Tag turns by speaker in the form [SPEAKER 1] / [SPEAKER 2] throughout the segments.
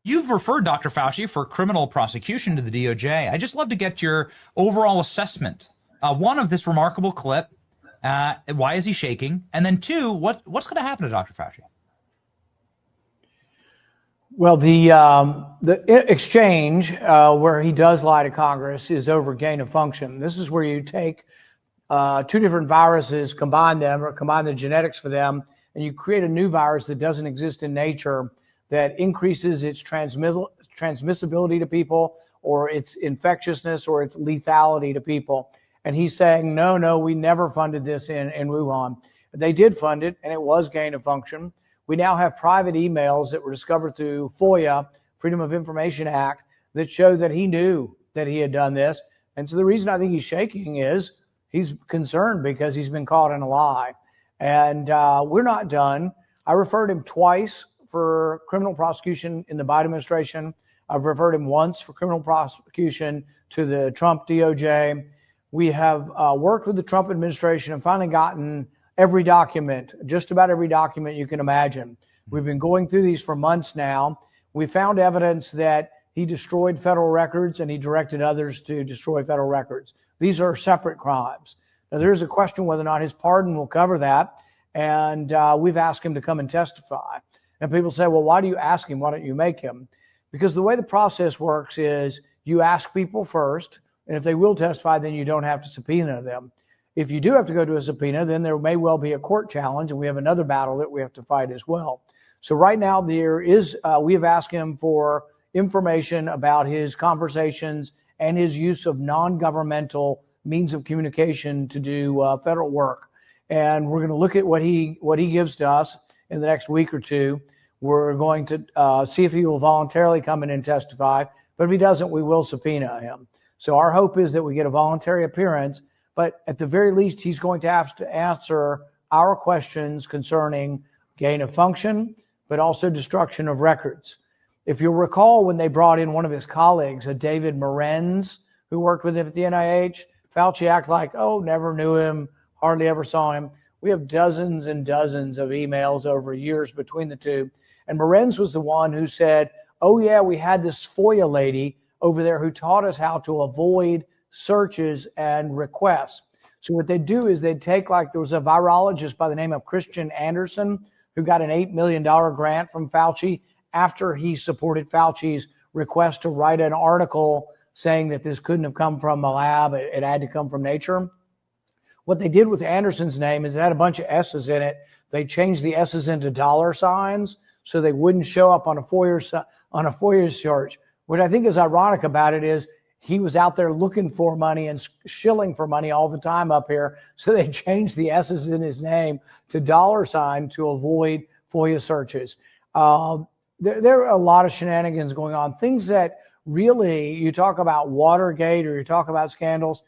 [SPEAKER 1] You've referred Dr. Fauci for criminal prosecution to the DOJ. I'd just love to get your overall assessment. One, of this remarkable clip. Why is he shaking? And then two, what's going to happen to Dr. Fauci?
[SPEAKER 2] Well, the exchange where he does lie to Congress is over gain of function. This is where you take two different viruses, combine them, or combine the genetics for them, and you create a new virus that doesn't exist in nature that increases its transmissibility to people, or its infectiousness, or its lethality to people. And he's saying, no, we never funded this in Wuhan. They did fund it, and it was gain of function. We now have private emails that were discovered through FOIA, Freedom of Information Act, that show that he knew that he had done this. And so the reason I think he's shaking is he's concerned because he's been caught in a lie. And we're not done. I referred him twice for criminal prosecution in the Biden administration. I've referred him once for criminal prosecution to the Trump DOJ. We have worked with the Trump administration and finally gotten every document, just about every document you can imagine. We've been going through these for months now. We found evidence that he destroyed federal records and he directed others to destroy federal records. These are separate crimes. Now, there's a question whether or not his pardon will cover that. And we've asked him to come and testify. And people say, well, why do you ask him? Why don't you make him? Because the way the process works is you ask people first, and if they will testify, then you don't have to subpoena them. If you do have to go to a subpoena, then there may well be a court challenge, and we have another battle that we have to fight as well. So right now we have asked him for information about his conversations and his use of non-governmental means of communication to do federal work. And we're going to look at what he gives to us in the next week or two. We're going to see if he will voluntarily come in and testify. But if he doesn't, we will subpoena him. So our hope is that we get a voluntary appearance. But at the very least, he's going to have to answer our questions concerning gain of function, but also destruction of records. If you'll recall, when they brought in one of his colleagues, a David Morenz, who worked with him at the NIH, Fauci acted like, oh, never knew him, hardly ever saw him. We have dozens and dozens of emails over years between the two. And Morenz was the one who said, oh, yeah, we had this FOIA lady over there who taught us how to avoid searches and requests. So what they'd do is they'd take, like, there was a virologist by the name of Christian Anderson who got an $8 million grant from Fauci after he supported Fauci's request to write an article saying that this couldn't have come from a lab, it had to come from nature. What they did with Anderson's name is it had a bunch of S's in it. They changed the S's into dollar signs so they wouldn't show up on a FOIA search. What I think is ironic about it is he was out there looking for money and shilling for money all the time up here. So they changed the S's in his name to dollar sign to avoid FOIA searches. There are a lot of shenanigans going on. Things that really, you talk about Watergate or you talk about scandals,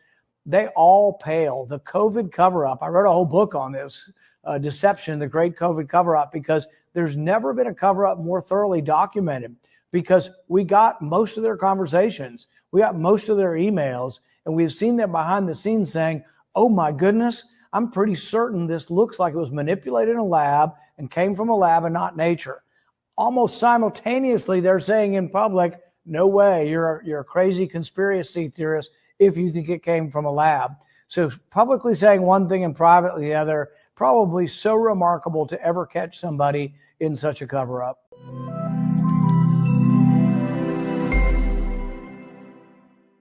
[SPEAKER 2] they all pale. The COVID cover-up, I wrote a whole book on this, Deception, the Great COVID Cover-Up, because there's never been a cover-up more thoroughly documented, because we got most of their conversations, we got most of their emails, and we've seen them behind the scenes saying, oh my goodness, I'm pretty certain this looks like it was manipulated in a lab and came from a lab and not nature. Almost simultaneously, they're saying in public, no way, you're a crazy conspiracy theorist if you think it came from a lab. So publicly saying one thing and privately the other, probably so remarkable to ever catch somebody in such a cover-up.